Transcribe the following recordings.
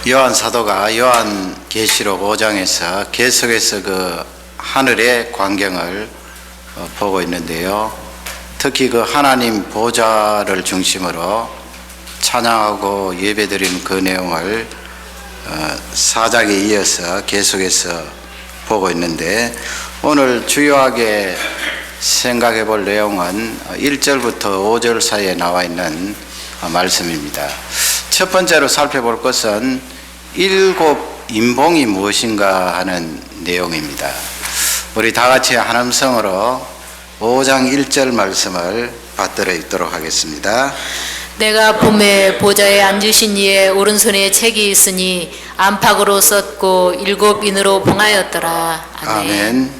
요한 사도가 요한계시록 5장에서 계속해서 그 하늘의 광경을 보고 있는데요. 특히 그 하나님 보좌를 중심으로 찬양하고 예배드리는 그 내용을 4장에 이어서 계속해서 보고 있는데, 오늘 주요하게 생각해 볼 내용은 1절부터 5절 사이에 나와 있는 말씀입니다. 첫 번째로 살펴볼 것은 일곱 인봉이 무엇인가 하는 내용입니다. 우리 다 같이 한 음성으로 5장 1절 말씀을 받들어 읽도록 하겠습니다. 내가 봄에 보좌에 앉으신 이의 오른손에 책이 있으니 안팎으로 썼고 일곱 인으로 봉하였더라. 아멘.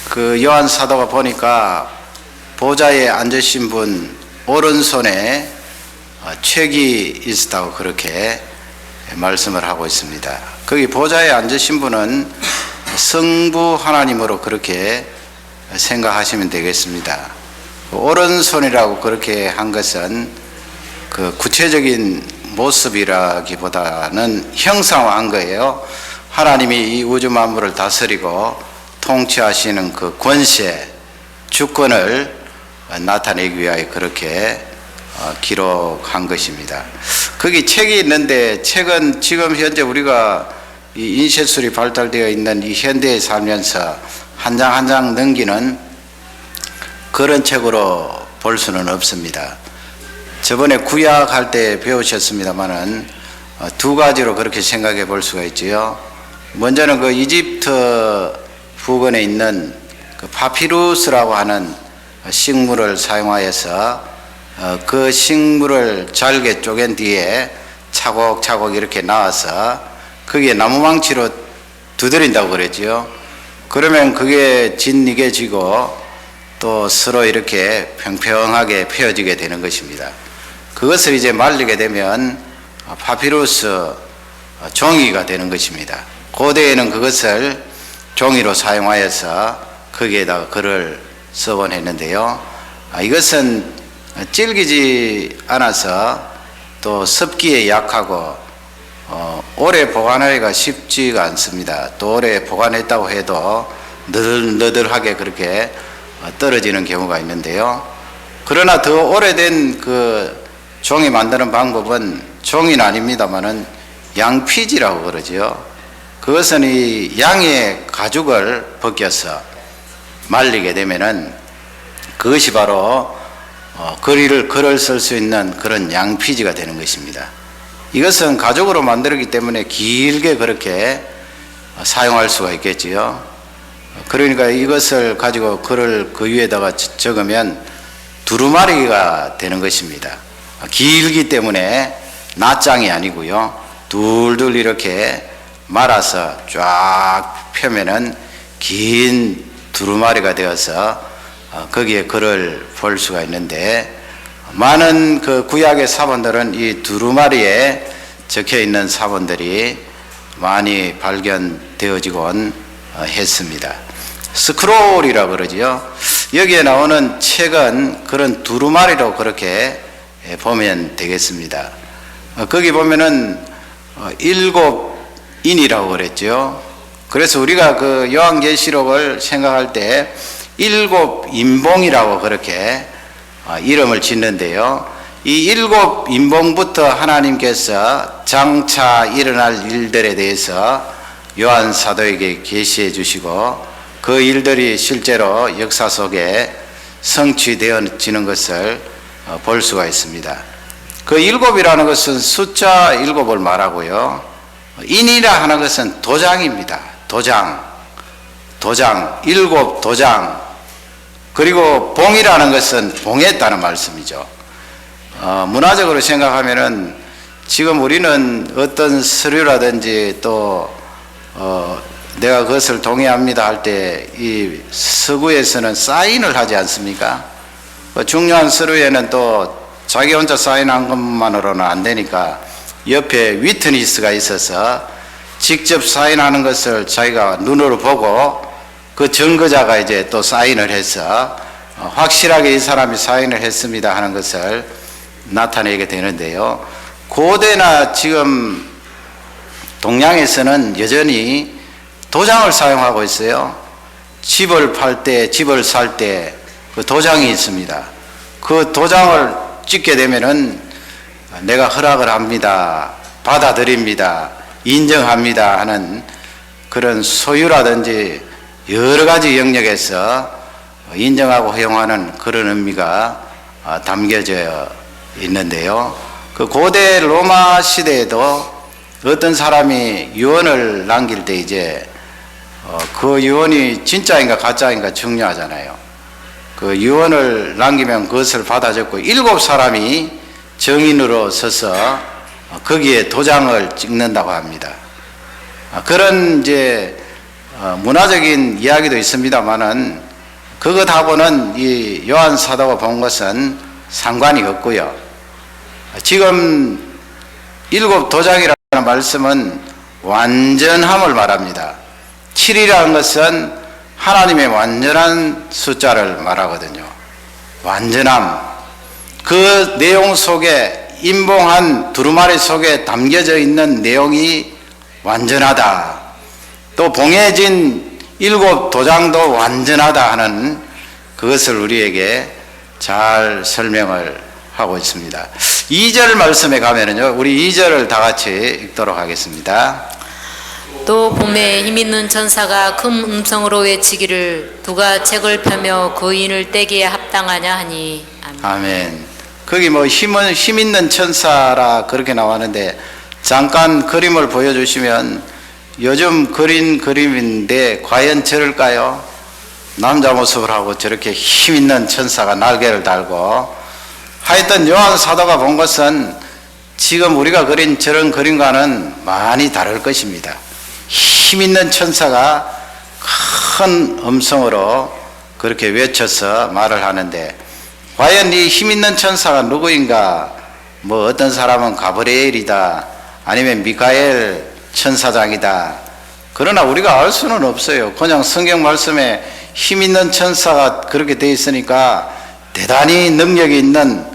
그 요한 사도가 보니까 보좌에 앉으신 분 오른손에 책이 있다고 그렇게 말씀을 하고 있습니다. 거기 보좌에 앉으신 분은 성부 하나님으로 그렇게 생각하시면 되겠습니다. 오른손이라고 그렇게 한 것은 그 구체적인 모습이라기보다는 형상화한 거예요. 하나님이 이 우주 만물을 다스리고 통치하시는 그 권세, 주권을 나타내기 위하여 그렇게 기록한 것입니다. 거기 책이 있는데, 책은 지금 현재 우리가 이 인쇄술이 발달되어 있는 이 현대에 살면서 한 장 한 장 넘기는 그런 책으로 볼 수는 없습니다. 저번에 구약할 때 배우셨습니다만은 두 가지로 그렇게 생각해 볼 수가 있지요. 먼저는 그 이집트 부근에 있는 그 파피루스라고 하는 식물을 사용하여서 그 식물을 잘게 쪼갠 뒤에 차곡차곡 이렇게 나와서 그게 나무망치로 두드린다고 그랬지요. 그러면 그게 짓이겨지고 또 서로 이렇게 평평하게 펴지게 되는 것입니다. 그것을 이제 말리게 되면 파피루스 종이가 되는 것입니다. 고대에는 그것을 종이로 사용하여서 거기에다가 글을 써본 했는데요. 이것은 질기지 않아서 또 습기에 약하고 오래 보관하기가 쉽지가 않습니다. 또 오래 보관했다고 해도 너덜너덜하게 그렇게 떨어지는 경우가 있는데요. 그러나 더 오래된 그 종이 만드는 방법은 종이는 아닙니다만은 양피지라고 그러죠. 그것은 이 양의 가죽을 벗겨서 말리게 되면은 그것이 바로 글을 쓸 수 있는 그런 양피지가 되는 것입니다. 이것은 가죽으로 만들었기 때문에 길게 그렇게 사용할 수가 있겠지요. 그러니까 이것을 가지고 글을 그 위에다가 적으면 두루마리가 되는 것입니다. 길기 때문에 낱장이 아니고요. 둘둘 이렇게 말아서 쫙 펴면은 긴 두루마리가 되어서 거기에 글을 볼 수가 있는데, 많은 그 구약의 사본들은 이 두루마리에 적혀 있는 사본들이 많이 발견되어지곤 했습니다. 스크롤이라고 그러지요. 여기에 나오는 책은 그런 두루마리로 그렇게 보면 되겠습니다. 거기 보면은 일곱 인이라고 그랬죠. 그래서 우리가 그 요한계시록을 생각할 때 일곱 인봉이라고 그렇게 이름을 짓는데요. 이 일곱 인봉부터 하나님께서 장차 일어날 일들에 대해서 요한 사도에게 계시해 주시고 그 일들이 실제로 역사 속에 성취되어지는 것을 볼 수가 있습니다. 그 일곱이라는 것은 숫자 일곱을 말하고요. 인이라 하는 것은 도장입니다. 도장, 일곱 도장. 그리고 봉이라는 것은 봉했다는 말씀이죠. 문화적으로 생각하면은 지금 우리는 어떤 서류라든지 또 내가 그것을 동의합니다 할 때 이 서구에서는 사인을 하지 않습니까? 중요한 서류에는 또 자기 혼자 사인한 것만으로는 안 되니까 옆에 위트니스가 있어서 직접 사인하는 것을 자기가 눈으로 보고 그 증거자가 이제 또 사인을 해서 확실하게 이 사람이 사인을 했습니다 하는 것을 나타내게 되는데요. 고대나 지금 동양에서는 여전히 도장을 사용하고 있어요. 집을 팔 때, 집을 살 때 그 도장이 있습니다. 그 도장을 찍게 되면은 내가 허락을 합니다, 받아들입니다, 인정합니다 하는 그런 소유라든지 여러 가지 영역에서 인정하고 허용하는 그런 의미가 담겨져 있는데요. 그 고대 로마 시대에도 어떤 사람이 유언을 남길 때 이제 그 유언이 진짜인가 가짜인가 중요하잖아요. 그 유언을 남기면 그것을 받아 적고 7사람이 정인으로 서서 거기에 도장을 찍는다고 합니다. 그런 이제 문화적인 이야기도 있습니다만은 그것하고는 이 요한 사도가 본 것은 상관이 없고요. 지금 7도장이라는 말씀은 완전함을 말합니다. 7이라는 것은 하나님의 완전한 숫자를 말하거든요. 완전함. 그 내용 속에 인봉한 두루마리 속에 담겨져 있는 내용이 완전하다. 또 봉해진 7도장도 완전하다 하는 그것을 우리에게 잘 설명을 하고 있습니다. 2절 말씀에 가면은요, 우리 2절을 다 같이 읽도록 하겠습니다. 또 봄에 힘있는 천사가 큰 음성으로 외치기를 누가 책을 펴며 그 인을 떼기에 합당하냐 하니. 아멘. 아멘. 거기 뭐 힘 있는 천사라 그렇게 나왔는데 잠깐 그림을 보여주시면 요즘 그린 그림인데 과연 저럴까요? 남자 모습을 하고 저렇게 힘 있는 천사가 날개를 달고 하여튼 요한 사도가 본 것은 지금 우리가 그린 저런 그림과는 많이 다를 것입니다. 힘 있는 천사가 큰 음성으로 그렇게 외쳐서 말을 하는데 과연 이 힘 있는 천사가 누구인가? 뭐 어떤 사람은 가브리엘이다, 아니면 미카엘 천사장이다. 그러나 우리가 알 수는 없어요. 그냥 성경 말씀에 힘 있는 천사가 그렇게 되어 있으니까 대단히 능력이 있는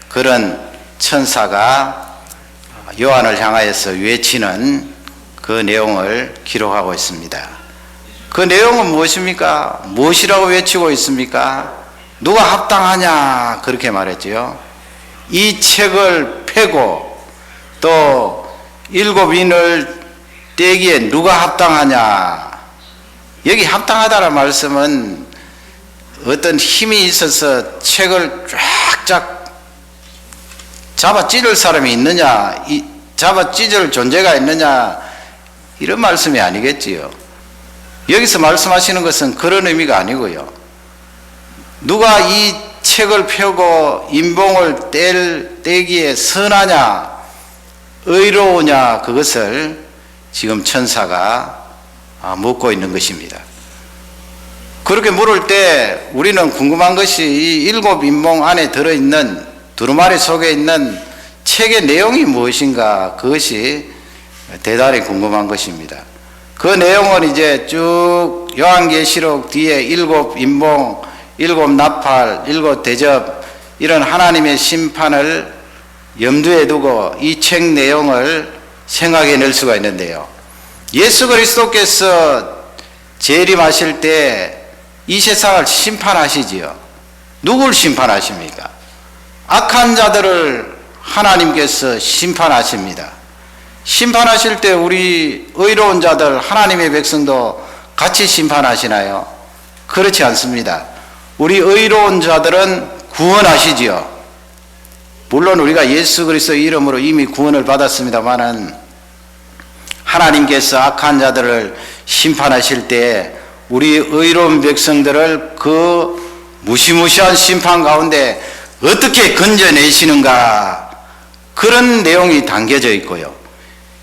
그런 천사가 요한을 향하여서 외치는 그 내용을 기록하고 있습니다. 그 내용은 무엇입니까? 무엇이라고 외치고 있습니까? 누가 합당하냐 그렇게 말했지요. 이 책을 펴고 또 7인을 떼기에 누가 합당하냐. 여기 합당하다는 말씀은 어떤 힘이 있어서 책을 쫙쫙 잡아 찢을 사람이 있느냐, 잡아 찢을 존재가 있느냐, 이런 말씀이 아니겠지요. 여기서 말씀하시는 것은 그런 의미가 아니고요. 누가 이 책을 펴고 인봉을 떼기에 선하냐, 의로우냐, 그것을 지금 천사가 묻고 있는 것입니다. 그렇게 물을 때 우리는 궁금한 것이 이 7인봉 안에 들어있는 두루마리 속에 있는 책의 내용이 무엇인가, 그것이 대단히 궁금한 것입니다. 그 내용은 이제 쭉 요한계시록 뒤에 7인봉, 7나팔, 7대접 이런 하나님의 심판을 염두에 두고 이 책 내용을 생각해낼 수가 있는데요. 예수 그리스도께서 재림하실 때 이 세상을 심판하시지요. 누굴 심판하십니까? 악한 자들을 하나님께서 심판하십니다. 심판하실 때 우리 의로운 자들, 하나님의 백성도 같이 심판하시나요? 그렇지 않습니다. 우리 의로운 자들은 구원하시지요. 물론 우리가 예수 그리스도 이름으로 이미 구원을 받았습니다마는 하나님께서 악한 자들을 심판하실 때 우리 의로운 백성들을 그 무시무시한 심판 가운데 어떻게 건져내시는가, 그런 내용이 담겨져 있고요.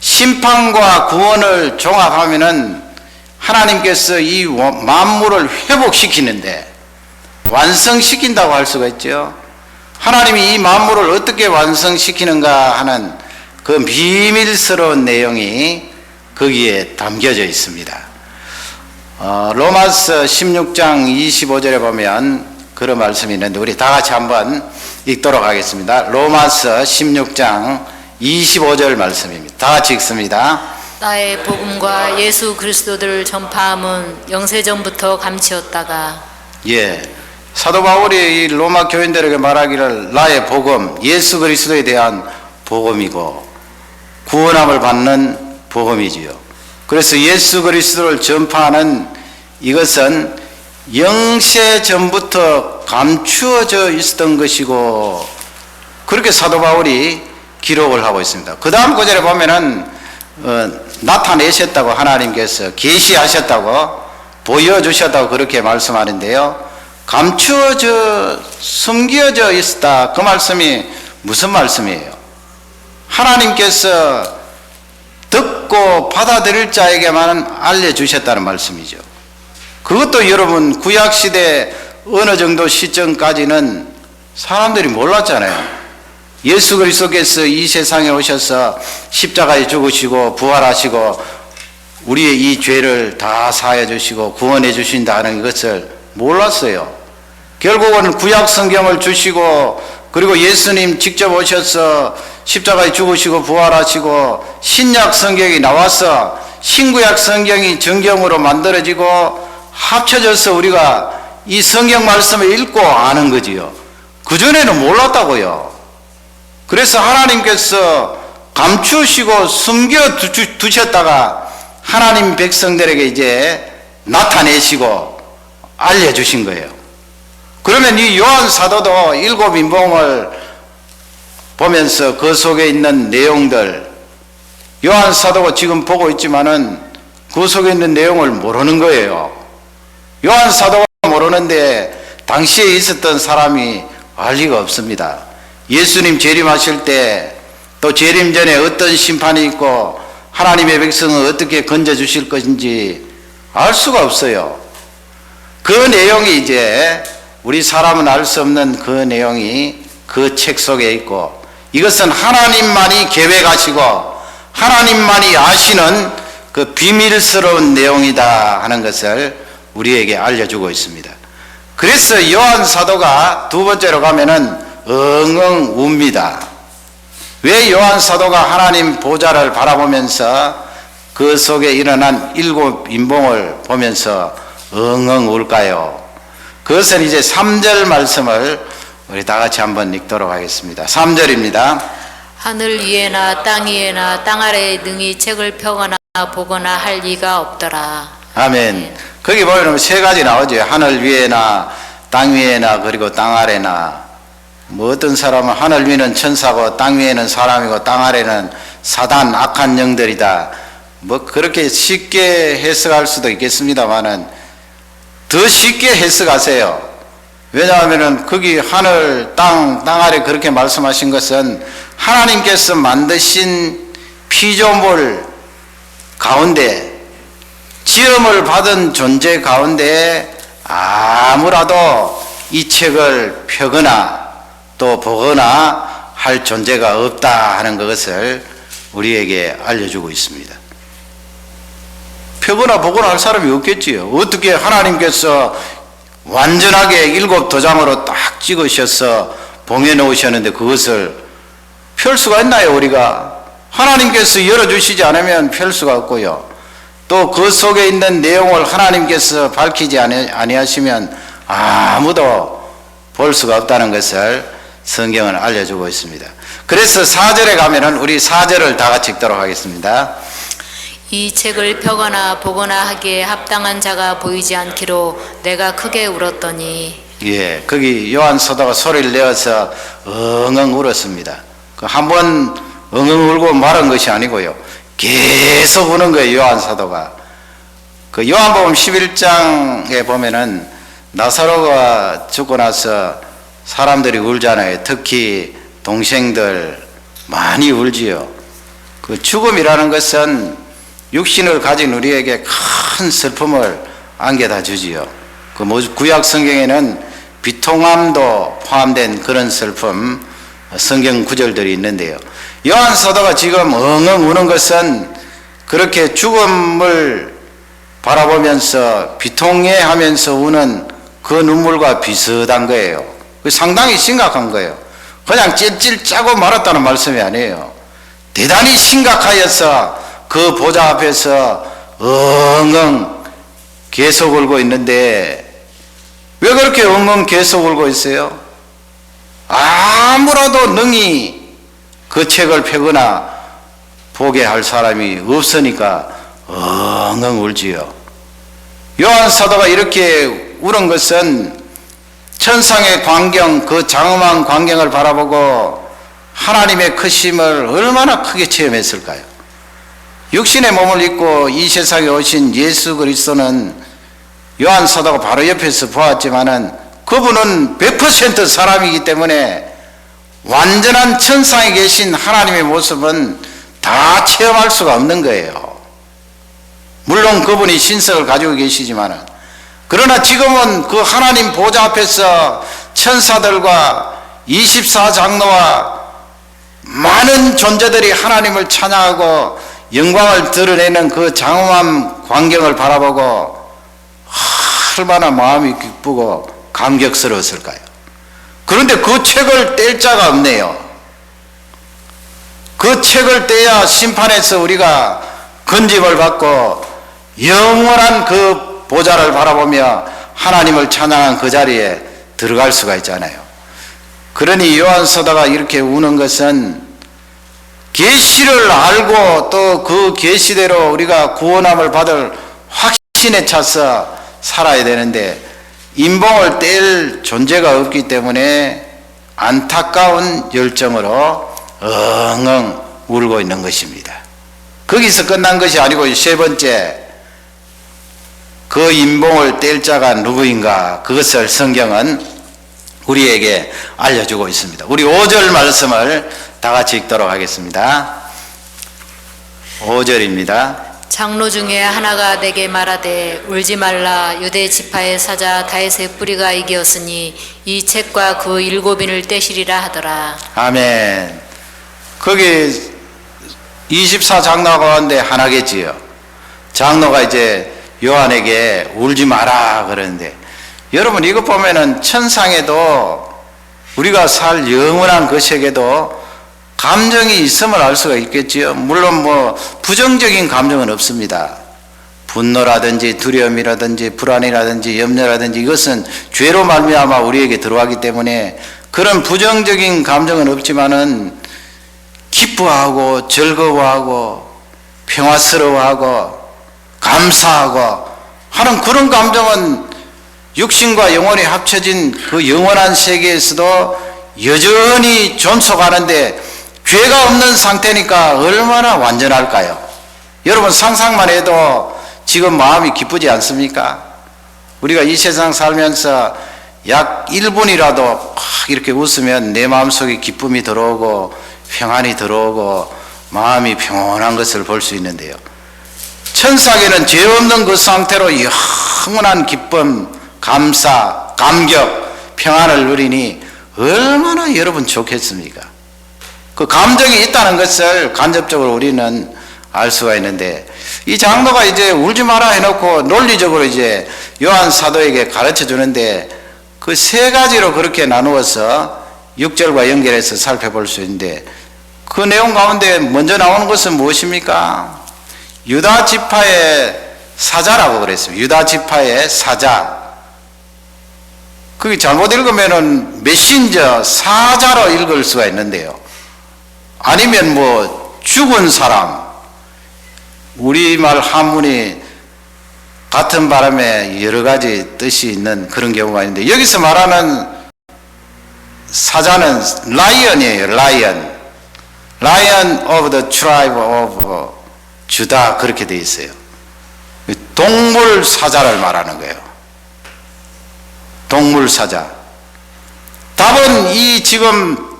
심판과 구원을 종합하면은 하나님께서 이 만물을 회복시키는데, 완성시킨다고 할 수가 있죠. 하나님이 이 만물을 어떻게 완성시키는가 하는 그 비밀스러운 내용이 거기에 담겨져 있습니다. 로마서 16장 25절에 보면 그런 말씀이 있는데 우리 다 같이 한번 읽도록 하겠습니다. 로마서 16장 25절 말씀입니다. 다 같이 읽습니다. 나의 복음과 예수 그리스도를 전파함은 영세전부터 감치었다가 예, 사도 바울이 이 로마 교인들에게 말하기를 나의 복음, 예수 그리스도에 대한 복음이고 구원함을 받는 복음이지요. 그래서 예수 그리스도를 전파하는 이것은 영세 전부터 감추어져 있었던 것이고 그렇게 사도 바울이 기록을 하고 있습니다. 그 다음 구절에 보면은 나타내셨다고 하나님께서 계시하셨다고 보여주셨다고 그렇게 말씀하는데요. 감추어져 숨겨져 있었다. 그 말씀이 무슨 말씀이에요? 하나님께서 듣고 받아들일 자에게만 알려주셨다는 말씀이죠. 그것도 여러분 구약시대 어느 정도 시점까지는 사람들이 몰랐잖아요. 예수 그리스도께서 이 세상에 오셔서 십자가에 죽으시고 부활하시고 우리의 이 죄를 다 사해 주시고 구원해 주신다는 것을 몰랐어요. 결국은 구약 성경을 주시고 그리고 예수님 직접 오셔서 십자가에 죽으시고 부활하시고 신약 성경이 나와서 신구약 성경이 정경으로 만들어지고 합쳐져서 우리가 이 성경 말씀을 읽고 아는 거지요. 그전에는 몰랐다고요. 그래서 하나님께서 감추시고 숨겨 두셨다가 하나님 백성들에게 이제 나타내시고 알려주신 거예요. 그러면 이 요한 사도도 일곱 인봉을 보면서 그 속에 있는 내용들, 요한 사도가 지금 보고 있지만은 그 속에 있는 내용을 모르는 거예요. 요한 사도가 모르는데 당시에 있었던 사람이 알 리가 없습니다. 예수님 재림하실 때 또 재림 전에 어떤 심판이 있고 하나님의 백성을 어떻게 건져주실 것인지 알 수가 없어요. 그 내용이 이제 우리 사람은 알 수 없는 그 내용이 그 책 속에 있고 이것은 하나님만이 계획하시고 하나님만이 아시는 그 비밀스러운 내용이다 하는 것을 우리에게 알려주고 있습니다. 그래서 요한 사도가 두 번째로 가면은 엉엉 웁니다. 왜 요한 사도가 하나님 보좌를 바라보면서 그 속에 일어난 일곱 인봉을 보면서 엉엉 울까요? 그것은 이제 3절 말씀을 우리 다 같이 한번 읽도록 하겠습니다. 3절입니다. 하늘 위에나 땅 위에나 땅 아래에 능히 책을 펴거나 보거나 할 리가 없더라. 아멘. 거기 보면 세 가지 나오죠. 하늘 위에나 땅 위에나 그리고 땅 아래나. 뭐 어떤 사람은 하늘 위는 천사고 땅 위에는 사람이고 땅 아래는 사단 악한 영들이다. 뭐 그렇게 쉽게 해석할 수도 있겠습니다만은 더 쉽게 해석하세요. 왜냐하면은 거기 하늘 땅 아래 그렇게 말씀하신 것은 하나님께서 만드신 피조물 가운데 지음을 받은 존재 가운데 아무라도 이 책을 펴거나 또 보거나 할 존재가 없다 하는 것을 우리에게 알려주고 있습니다. 펴거나 보거나 할 사람이 없겠지요. 어떻게 하나님께서 완전하게 일곱 도장으로 딱 찍으셔서 봉해 놓으셨는데 그것을 펼 수가 있나요? 우리가 하나님께서 열어주시지 않으면 펼 수가 없고요. 또 그 속에 있는 내용을 하나님께서 밝히지 아니하시면 아무도 볼 수가 없다는 것을 성경은 알려주고 있습니다. 그래서 4절에 가면은 우리 4절을 다 같이 읽도록 하겠습니다. 이 책을 펴거나 보거나 하기에 합당한 자가 보이지 않기로 내가 크게 울었더니. 예, 거기 요한 사도가 소리를 내어서 엉엉 울었습니다. 그 한번 엉엉 울고 말한 것이 아니고요. 계속 우는 거예요, 요한 사도가. 그 요한복음 11장에 보면은 나사로가 죽고 나서 사람들이 울잖아요. 특히 동생들 많이 울지요. 그 죽음이라는 것은 육신을 가진 우리에게 큰 슬픔을 안겨다 주지요. 그 구약 성경에는 비통함도 포함된 그런 슬픔 성경 구절들이 있는데요. 요한 사도가 지금 엉엉 우는 것은 그렇게 죽음을 바라보면서 비통해하면서 우는 그 눈물과 비슷한 거예요. 상당히 심각한 거예요. 그냥 찔찔 짜고 말았다는 말씀이 아니에요. 대단히 심각하여서 그 보좌 앞에서 엉엉 계속 울고 있는데 왜 그렇게 엉엉 계속 울고 있어요? 아무라도 능히 그 책을 펴거나 보게 할 사람이 없으니까 엉엉 울지요. 요한 사도가 이렇게 울은 것은 천상의 광경, 그 장엄한 광경을 바라보고 하나님의 크심을 얼마나 크게 체험했을까요? 육신의 몸을 입고 이 세상에 오신 예수 그리스도는 요한 사도가 바로 옆에서 보았지만은 그분은 100% 사람이기 때문에 완전한 천상에 계신 하나님의 모습은 다 체험할 수가 없는 거예요. 물론 그분이 신석을 가지고 계시지만은, 그러나 지금은 그 하나님 보좌 앞에서 천사들과 24장로와 많은 존재들이 하나님을 찬양하고 영광을 드러내는 그 장엄한 광경을 바라보고 얼마나 마음이 기쁘고 감격스러웠을까요? 그런데 그 책을 뗄 자가 없네요. 그 책을 떼야 심판에서 우리가 건짐을 받고 영원한 그 보좌를 바라보며 하나님을 찬양한 그 자리에 들어갈 수가 있잖아요. 그러니 요한 사도가 이렇게 우는 것은 계시를 알고 또 그 계시대로 우리가 구원함을 받을 확신에 차서 살아야 되는데 인봉을 뗄 존재가 없기 때문에 안타까운 열정으로 엉엉 울고 있는 것입니다. 거기서 끝난 것이 아니고 세 번째, 그 인봉을 뗄 자가 누구인가, 그것을 성경은 우리에게 알려주고 있습니다. 우리 5절 말씀을 다 같이 읽도록 하겠습니다. 5절입니다. 장로 중에 하나가 내게 말하되 울지 말라, 유대 지파의 사자 다윗의 뿌리가 이기었으니 이 책과 그 일곱인을 떼시리라 하더라. 아멘. 거기 24장로 가운데 하나겠지요. 장로가 이제 요한에게 울지 마라 그러는데, 여러분 이것 보면은 천상에도 우리가 살 영원한 그 세계도 감정이 있음을 알 수가 있겠지요. 물론 뭐 부정적인 감정은 없습니다. 분노라든지 두려움이라든지 불안이라든지 염려라든지 이것은 죄로 말미암아 우리에게 들어가기 때문에 그런 부정적인 감정은 없지만은 기뻐하고 즐거워하고 평화스러워하고 감사하고 하는 그런 감정은 육신과 영혼이 합쳐진 그 영원한 세계에서도 여전히 존속하는데 죄가 없는 상태니까 얼마나 완전할까요? 여러분 상상만 해도 지금 마음이 기쁘지 않습니까? 우리가 이 세상 살면서 약 1분이라도 막 이렇게 웃으면 내 마음속에 기쁨이 들어오고 평안이 들어오고 마음이 평온한 것을 볼 수 있는데요. 천상에는 죄 없는 그 상태로 영원한 기쁨, 감사, 감격, 평안을 누리니 얼마나 여러분 좋겠습니까? 그 감정이 있다는 것을 간접적으로 우리는 알 수가 있는데, 이 장로가 이제 울지 마라 해놓고 논리적으로 이제 요한 사도에게 가르쳐 주는데 그 세 가지로 그렇게 나누어서 6절과 연결해서 살펴볼 수 있는데, 그 내용 가운데 먼저 나오는 것은 무엇입니까? 유다 지파의 사자라고 그랬습니다. 유다 지파의 사자. 그게 잘못 읽으면은 메신저, 사자로 읽을 수가 있는데요. 아니면 뭐 죽은 사람, 우리말 한문이 같은 바람에 여러 가지 뜻이 있는 그런 경우가 있는데, 여기서 말하는 사자는 라이언이에요. 라이언. Lion of the tribe of 주다, 그렇게 되어 있어요. 동물 사자를 말하는 거예요. 동물 사자. 답은 이 지금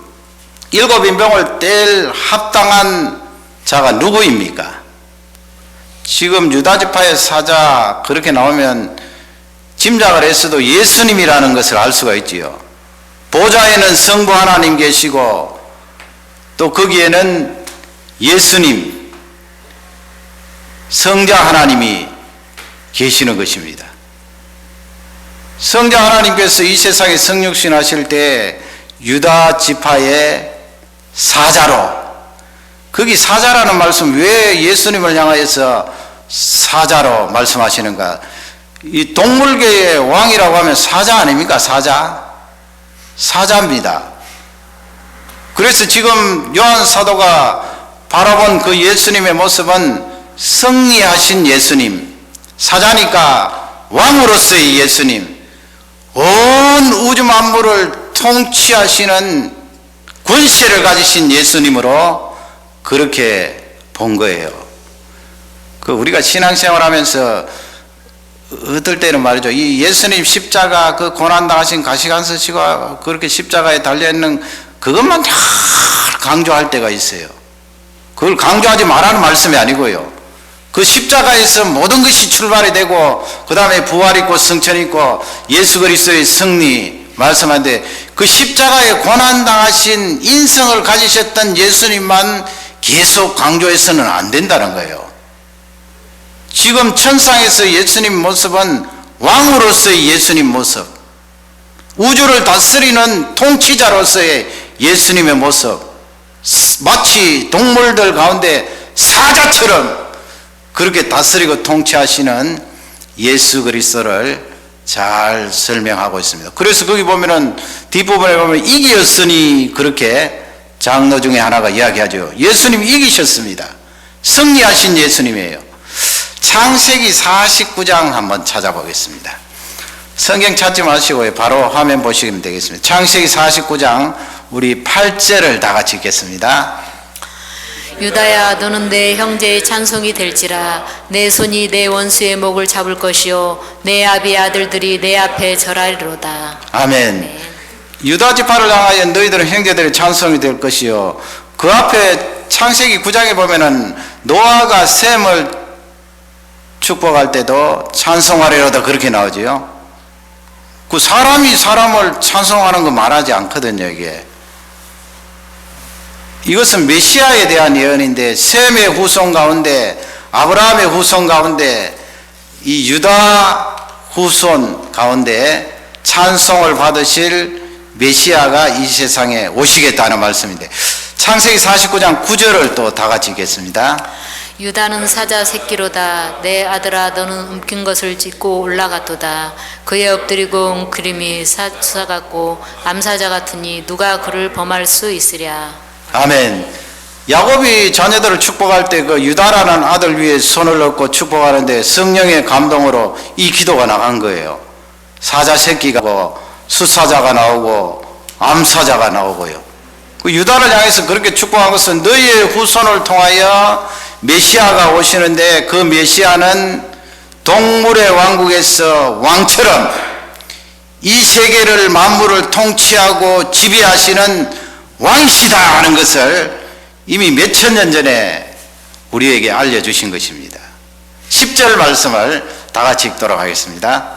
일곱 인병을 뗄 합당한 자가 누구입니까? 지금 유다지파의 사자 그렇게 나오면 짐작을 했어도 예수님이라는 것을 알 수가 있지요. 보좌에는 성부 하나님 계시고 또 거기에는 예수님, 성자 하나님이 계시는 것입니다. 성자 하나님께서 이 세상에 성육신 하실 때 유다 지파의 사자로 거기 사자라는 말씀 왜 예수님을 향하여서 사자로 말씀하시는가? 이 동물계의 왕이라고 하면 사자 아닙니까? 사자입니다. 그래서 지금 요한 사도가 바라본 그 예수님의 모습은 승리하신 예수님, 사자니까 왕으로서의 예수님, 온 우주 만물을 통치하시는 권세를 가지신 예수님으로 그렇게 본 거예요. 그 우리가 신앙생활 하면서 어떨 때는 말이죠. 이 예수님 십자가 그 고난당하신 가시관서시가 그렇게 십자가에 달려있는 그것만 다 강조할 때가 있어요. 그걸 강조하지 말라는 말씀이 아니고요. 그 십자가에서 모든 것이 출발이 되고 그 다음에 부활 있고 승천 있고 예수 그리스도의 승리 말씀하는데 그 십자가에 고난당하신 인성을 가지셨던 예수님만 계속 강조해서는 안 된다는 거예요. 지금 천상에서 예수님 모습은 왕으로서의 예수님 모습, 우주를 다스리는 통치자로서의 예수님의 모습, 마치 동물들 가운데 사자처럼 그렇게 다스리고 통치하시는 예수 그리스도를 잘 설명하고 있습니다. 그래서 거기 보면은 뒷부분에 보면 이기었으니 그렇게 장로 중에 하나가 이야기하죠. 예수님 이기셨습니다. 승리하신 예수님이에요. 창세기 49장 한번 찾아보겠습니다. 성경 찾지 마시고요. 바로 화면 보시면 되겠습니다. 창세기 49장 우리 8절을 다 같이 읽겠습니다. 유다야, 너는 내 형제의 찬송이 될지라. 내 손이 내 원수의 목을 잡을 것이요 내 아비의 아들들이 내 앞에 절하리로다. 아멘. 유다 지파를 향하여 너희들은 형제들의 찬송이 될 것이요. 그 앞에 창세기 9장에 보면은 노아가 셈을 축복할 때도 찬송하리로다 그렇게 나오지요. 그 사람이 사람을 찬송하는 거 말하지 않거든요. 이게 이것은 메시아에 대한 예언인데 셈의 후손 가운데 아브라함의 후손 가운데 이 유다 후손 가운데 찬송을 받으실 메시아가 이 세상에 오시겠다는 말씀인데 창세기 49장 9절을 또 다 같이 읽겠습니다. 유다는 사자 새끼로다. 내 아들아, 너는 움킨 것을 찢고 올라갔도다. 그에 엎드리고 웅크림이 수사 같고 암사자 같으니 누가 그를 범할 수 있으랴. 아멘. 야곱이 자녀들을 축복할 때 그 유다라는 아들 위에 손을 얹고 축복하는데 성령의 감동으로 이 기도가 나간 거예요. 사자 새끼가 나오고 수사자가 나오고 암사자가 나오고요. 그 유다를 향해서 그렇게 축복한 것은 너희의 후손을 통하여 메시아가 오시는데 그 메시아는 동물의 왕국에서 왕처럼 이 세계를 만물을 통치하고 지배하시는 왕이시다 하는 것을 이미 몇천 년 전에 우리에게 알려주신 것입니다. 10절 말씀을 다 같이 읽도록 하겠습니다.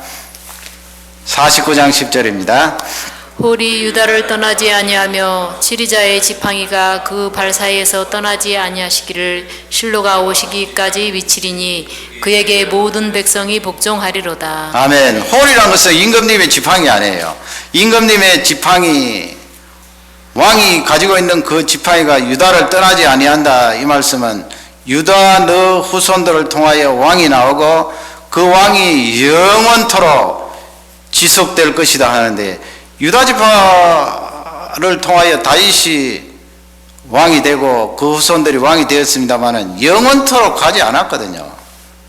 49장 10절입니다. 홀이 유다를 떠나지 아니하며 지리자의 지팡이가 그 발 사이에서 떠나지 아니하시기를 실로가 오시기까지 미치리니 그에게 모든 백성이 복종하리로다. 아멘. 홀이라는 것은 임금님의 지팡이 아니에요. 임금님의 지팡이, 왕이 가지고 있는 그 지팡이가 유다를 떠나지 아니한다. 이 말씀은 유다 너 후손들을 통하여 왕이 나오고 그 왕이 영원토록 지속될 것이다 하는데 유다 지파를 통하여 다윗이 왕이 되고 그 후손들이 왕이 되었습니다마는 영원토록 가지 않았거든요.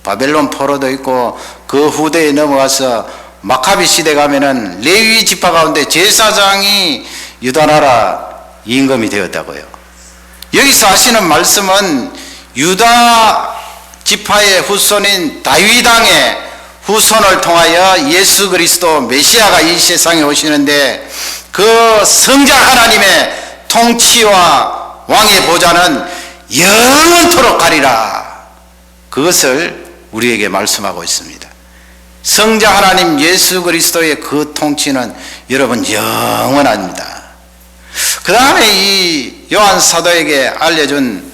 바벨론 포로도 있고 그 후대에 넘어가서 마카비 시대 가면은 레위 지파 가운데 제사장이 유다 나라 임금이 되었다고요. 여기서 하시는 말씀은 유다 지파의 후손인 다윗 왕의 후손을 통하여 예수 그리스도 메시아가 이 세상에 오시는데 그 성자 하나님의 통치와 왕의 보좌는 영원토록 가리라. 그것을 우리에게 말씀하고 있습니다. 성자 하나님 예수 그리스도의 그 통치는 여러분 영원합니다. 그 다음에 이 요한 사도에게 알려준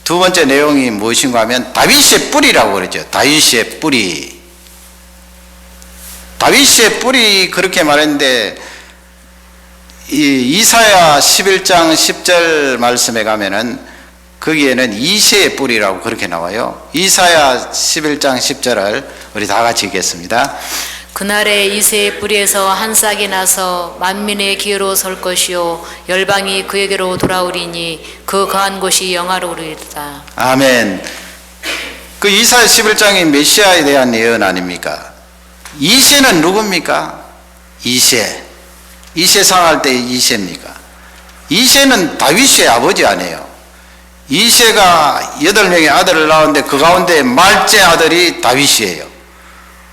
두 번째 내용이 무엇인가 하면 다윗의 뿌리라고 그러죠. 다윗의 뿌리. 다윗의 뿌리 그렇게 말했는데 이 이사야 11장 10절 말씀에 가면은 거기에는 이새의 뿌리라고 그렇게 나와요. 이사야 11장 10절을 우리 다 같이 읽겠습니다. 그날에 이새의 뿌리에서 한 싹이 나서 만민의 기회로 설 것이요 열방이 그에게로 돌아오리니 그 거한 곳이 영화로우리다. 아멘. 그 이사야 11장이 메시아에 대한 예언 아닙니까? 이새는 누굽니까? 이새 상할 때 이새입니까? 이새는 다윗의 아버지 아니에요. 이새가 8명의 아들을 낳았는데 그 가운데 말째 아들이 다윗이에요.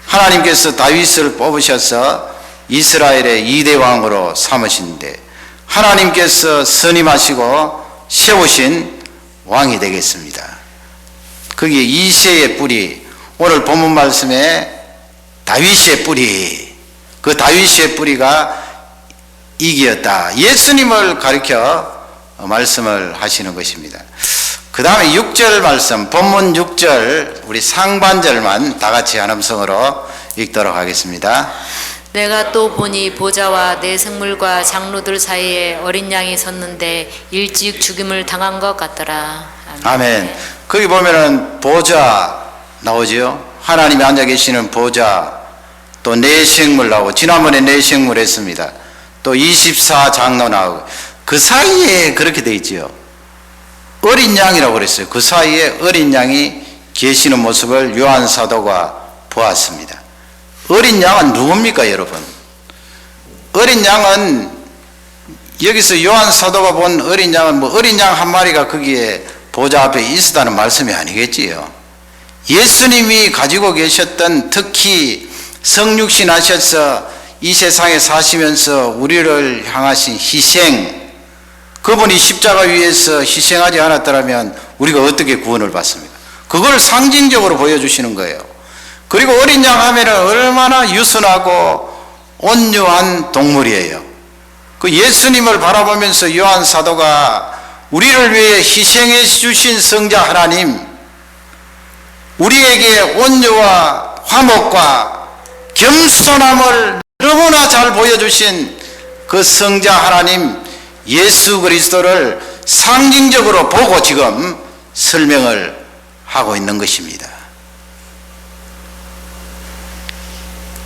하나님께서 다윗을 뽑으셔서 이스라엘의 2대 왕으로 삼으신데 하나님께서 선임하시고 세우신 왕이 되겠습니다. 거기에 이새의 뿌리, 오늘 본문 말씀에 다윗의 뿌리, 그 다윗의 뿌리가 이기였다. 예수님을 가리켜 말씀을 하시는 것입니다. 그 다음에 6절 말씀, 본문 6절 우리 상반절만 다 같이 한 음성으로 읽도록 하겠습니다. 내가 또 보니 보좌와 내 생물과 장로들 사이에 어린 양이 섰는데 일찍 죽임을 당한 것 같더라. 아멘. 거기 보면은 보좌 나오지요. 하나님이 앉아 계시는 보좌, 또 내 생물 나오고, 지난번에 내 생물 했습니다. 또 24장로 나오고, 그 사이에 그렇게 돼 있지요. 어린 양이라고 그랬어요. 그 사이에 어린 양이 계시는 모습을 요한 사도가 보았습니다. 어린 양은 누굽니까, 여러분? 어린 양은, 여기서 요한 사도가 본 어린 양은 뭐 어린 양 한 마리가 거기에 보좌 앞에 있었다는 말씀이 아니겠지요. 예수님이 가지고 계셨던, 특히 성육신 하셔서 이 세상에 사시면서 우리를 향하신 희생, 그분이 십자가 위에서 희생하지 않았더라면 우리가 어떻게 구원을 받습니까? 그걸 상징적으로 보여주시는 거예요. 그리고 어린 양 하면은 얼마나 유순하고 온유한 동물이에요. 그 예수님을 바라보면서 요한 사도가 우리를 위해 희생해 주신 성자 하나님, 우리에게 온유와 화목과 겸손함을 너무나 잘 보여주신 그 성자 하나님 예수 그리스도를 상징적으로 보고 지금 설명을 하고 있는 것입니다.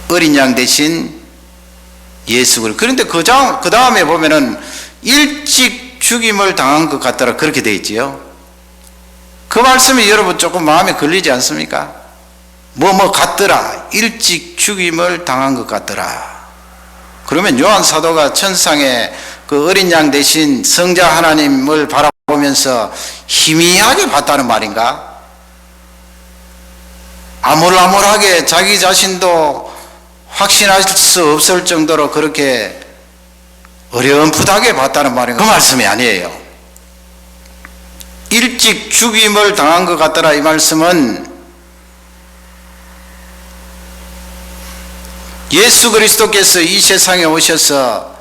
어린 양 대신 예수 그리스도. 그런데 그 다음에 보면은 일찍 죽임을 당한 것 같더라 그렇게 돼 있지요. 그 말씀이 여러분 조금 마음에 걸리지 않습니까? 뭐 같더라, 일찍 죽임을 당한 것 같더라. 그러면 요한 사도가 천상에 그 어린 양 대신 성자 하나님을 바라보면서 희미하게 봤다는 말인가? 아물아물하게 자기 자신도 확신할 수 없을 정도로 그렇게 어렴풋하게 봤다는 말인가? 그 말씀이 아니에요. 일찍 죽임을 당한 것 같더라 이 말씀은 예수 그리스도께서 이 세상에 오셔서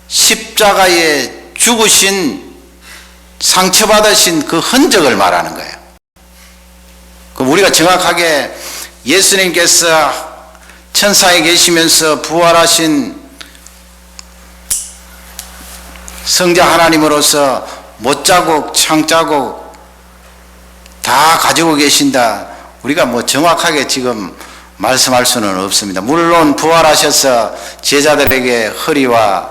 십자가에 죽으신, 상처받으신 그 흔적을 말하는 거예요. 그럼 우리가 정확하게 예수님께서 천상에 계시면서 부활하신 성자 하나님으로서 못자국, 창자국 다 가지고 계신다. 우리가 뭐 정확하게 지금 말씀할 수는 없습니다. 물론 부활하셔서 제자들에게 허리와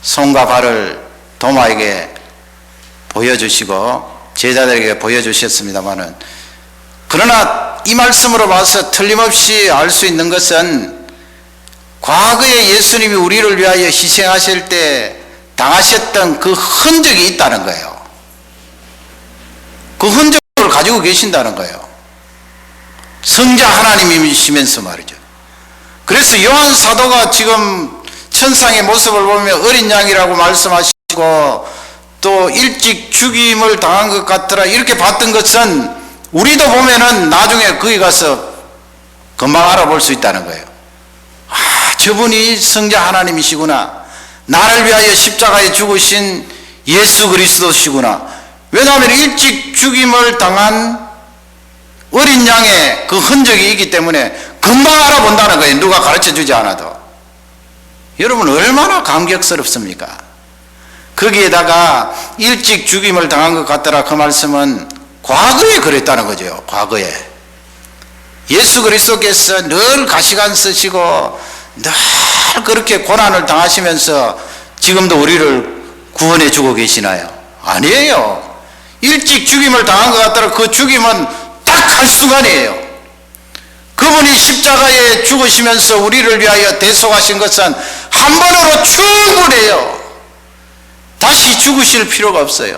손과 발을 도마에게 보여주시고 제자들에게 보여주셨습니다마는, 그러나 이 말씀으로 봐서 틀림없이 알 수 있는 것은 과거에 예수님이 우리를 위하여 희생하실 때 당하셨던 그 흔적이 있다는 거예요. 그 흔적을 가지고 계신다는 거예요. 성자 하나님이시면서 말이죠. 그래서 요한 사도가 지금 천상의 모습을 보면 어린 양이라고 말씀하시고 또 일찍 죽임을 당한 것 같더라 이렇게 봤던 것은 우리도 보면은 나중에 거기 가서 금방 알아볼 수 있다는 거예요. 아, 저분이 성자 하나님이시구나. 나를 위하여 십자가에 죽으신 예수 그리스도시구나. 왜냐하면 일찍 죽임을 당한 어린 양의 그 흔적이 있기 때문에 금방 알아본다는 거예요. 누가 가르쳐 주지 않아도. 여러분 얼마나 감격스럽습니까? 거기에다가 일찍 죽임을 당한 것 같더라. 그 말씀은 과거에 그랬다는 거죠. 과거에. 예수 그리스도께서 늘 가시관 쓰시고 늘 그렇게 고난을 당하시면서 지금도 우리를 구원해 주고 계시나요? 아니에요. 일찍 죽임을 당한 것 같더라. 그 죽임은 딱 한순간이에요. 그분이 십자가에 죽으시면서 우리를 위하여 대속하신 것은 한 번으로 충분해요. 다시 죽으실 필요가 없어요.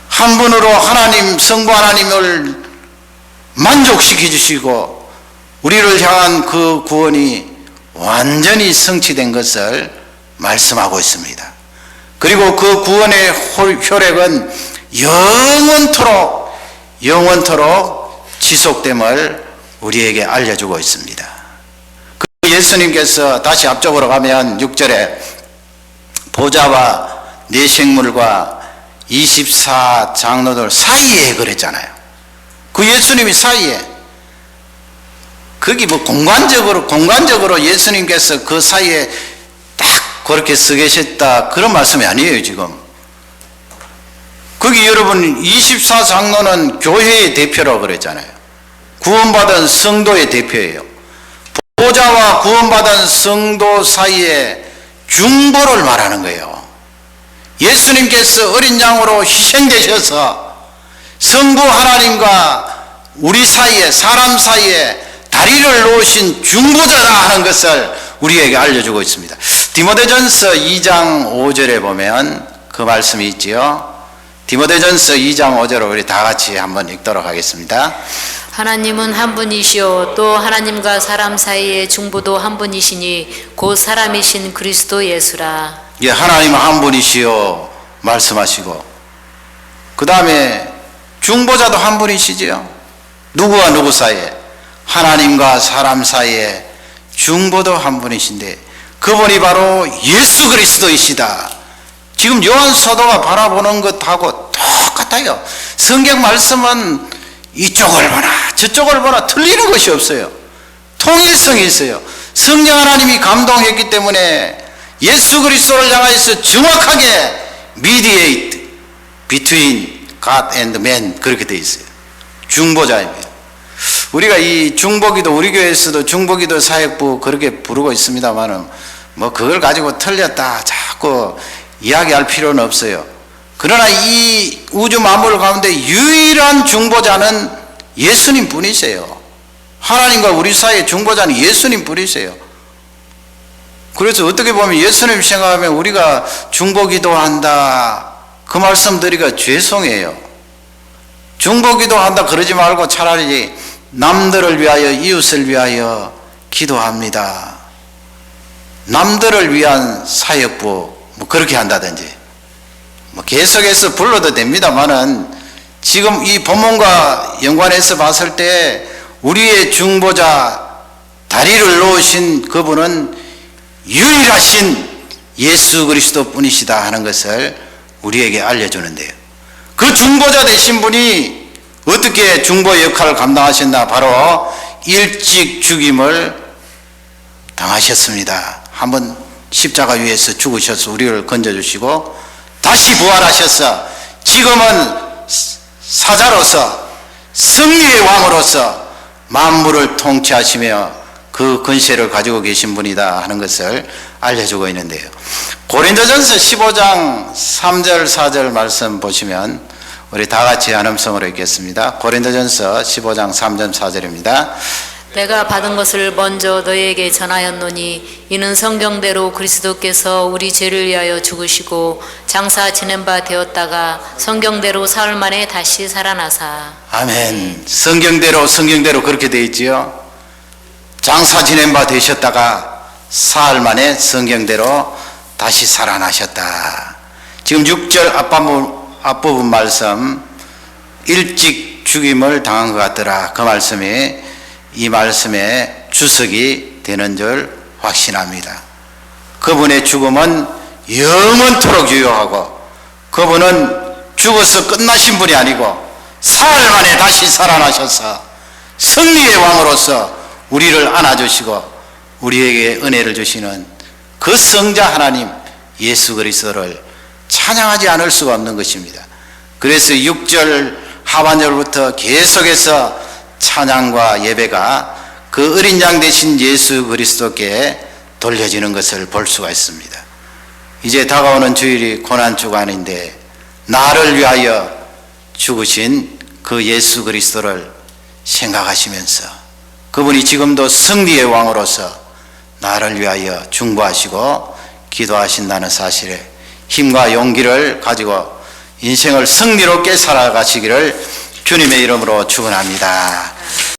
한 번으로 하나님, 성부 하나님을 만족시켜 주시고 우리를 향한 그 구원이 완전히 성취된 것을 말씀하고 있습니다. 그리고 그 구원의 효력은 영원토록 지속됨을 우리에게 알려주고 있습니다. 그 예수님께서 다시 앞쪽으로 가면 6절에 보좌와 내생물과 24 장로들 사이에 그랬잖아요. 그 예수님이 사이에, 거기 뭐 공간적으로 예수님께서 그 사이에 딱 그렇게 서 계셨다 그런 말씀이 아니에요. 지금 거기 여러분 24 장로는 교회의 대표라고 그랬잖아요. 구원받은 성도의 대표예요. 보좌와 구원받은 성도 사이에 중보를 말하는 거예요. 예수님께서 어린 양으로 희생되셔서 성부 하나님과 우리 사이에, 사람 사이에 다리를 놓으신 중보자라 하는 것을 우리에게 알려주고 있습니다. 디모데전서 2장 5절에 보면 그 말씀이 있지요. 디모데전서 2장 5절을 우리 다 같이 한번 읽도록 하겠습니다. 하나님은 한 분이시요 또 하나님과 사람 사이의 중보도 한 분이시니 곧 사람이신 그리스도 예수라. 예, 하나님은 한 분이시요 말씀하시고 그 다음에 중보자도 한 분이시지요. 누구와 누구 사이에? 하나님과 사람 사이에 중보도 한 분이신데 그분이 바로 예수 그리스도이시다. 지금 요한 사도가 바라보는 것하고 똑같아요. 성경 말씀은 이쪽을 보나 저쪽을 보나 틀리는 것이 없어요. 통일성이 있어요. 성령 하나님이 감동했기 때문에 예수 그리스도를 향해서 정확하게 mediate between God and man 그렇게 되어 있어요. 중보자입니다. 우리가 이 중보기도 우리 교회에서도 중보기도 사역부 그렇게 부르고 있습니다만은 뭐 그걸 가지고 틀렸다 자꾸 이야기할 필요는 없어요. 그러나 이 우주 만물 가운데 유일한 중보자는 예수님 뿐이세요. 하나님과 우리 사이의 중보자는 예수님 뿐이세요. 그래서 어떻게 보면 예수님 생각하면 우리가 중보기도 한다 그 말씀 드리기가 죄송해요. 중보기도 한다 그러지 말고 차라리 남들을 위하여 이웃을 위하여 기도합니다. 남들을 위한 사역부 뭐 그렇게 한다든지 뭐 계속해서 불러도 됩니다만은 지금 이 본문과 연관해서 봤을 때 우리의 중보자 다리를 놓으신 그분은 유일하신 예수 그리스도 뿐이시다 하는 것을 우리에게 알려주는데요. 그 중보자 되신 분이 어떻게 중보 역할을 감당하셨나? 바로 일찍 죽임을 당하셨습니다. 한번 십자가 위에서 죽으셔서 우리를 건져주시고 다시 부활하셔서 지금은 사자로서 승리의 왕으로서 만물을 통치하시며 그 권세를 가지고 계신 분이다 하는 것을 알려주고 있는데요. 고린도전서 15장 3절 4절 말씀 보시면 우리 다 같이 한음성으로 읽겠습니다. 고린도전서 15장 3절 4절입니다. 내가 받은 것을 먼저 너희에게 전하였노니 이는 성경대로 그리스도께서 우리 죄를 위하여 죽으시고 장사 지낸 바 되었다가 성경대로 사흘 만에 다시 살아나사. 아멘. 성경대로 그렇게 되어 있지요. 장사 지낸 바 되셨다가 사흘 만에 성경대로 다시 살아나셨다. 지금 6절 앞부분 말씀 일찍 죽임을 당한 것 같더라. 그 말씀이 이 말씀의 주석이 되는 줄 확신합니다. 그분의 죽음은 영원토록 유효하고 그분은 죽어서 끝나신 분이 아니고 사흘 만에 다시 살아나셔서 승리의 왕으로서 우리를 안아주시고 우리에게 은혜를 주시는 그 성자 하나님 예수 그리스도를 찬양하지 않을 수가 없는 것입니다. 그래서 6절 하반절부터 계속해서 찬양과 예배가 그 어린 양 되신 예수 그리스도께 돌려지는 것을 볼 수가 있습니다. 이제 다가오는 주일이 고난주간인데 나를 위하여 죽으신 그 예수 그리스도를 생각하시면서 그분이 지금도 승리의 왕으로서 나를 위하여 중보하시고 기도하신다는 사실에 힘과 용기를 가지고 인생을 승리롭게 살아가시기를 주님의 이름으로 축원합니다.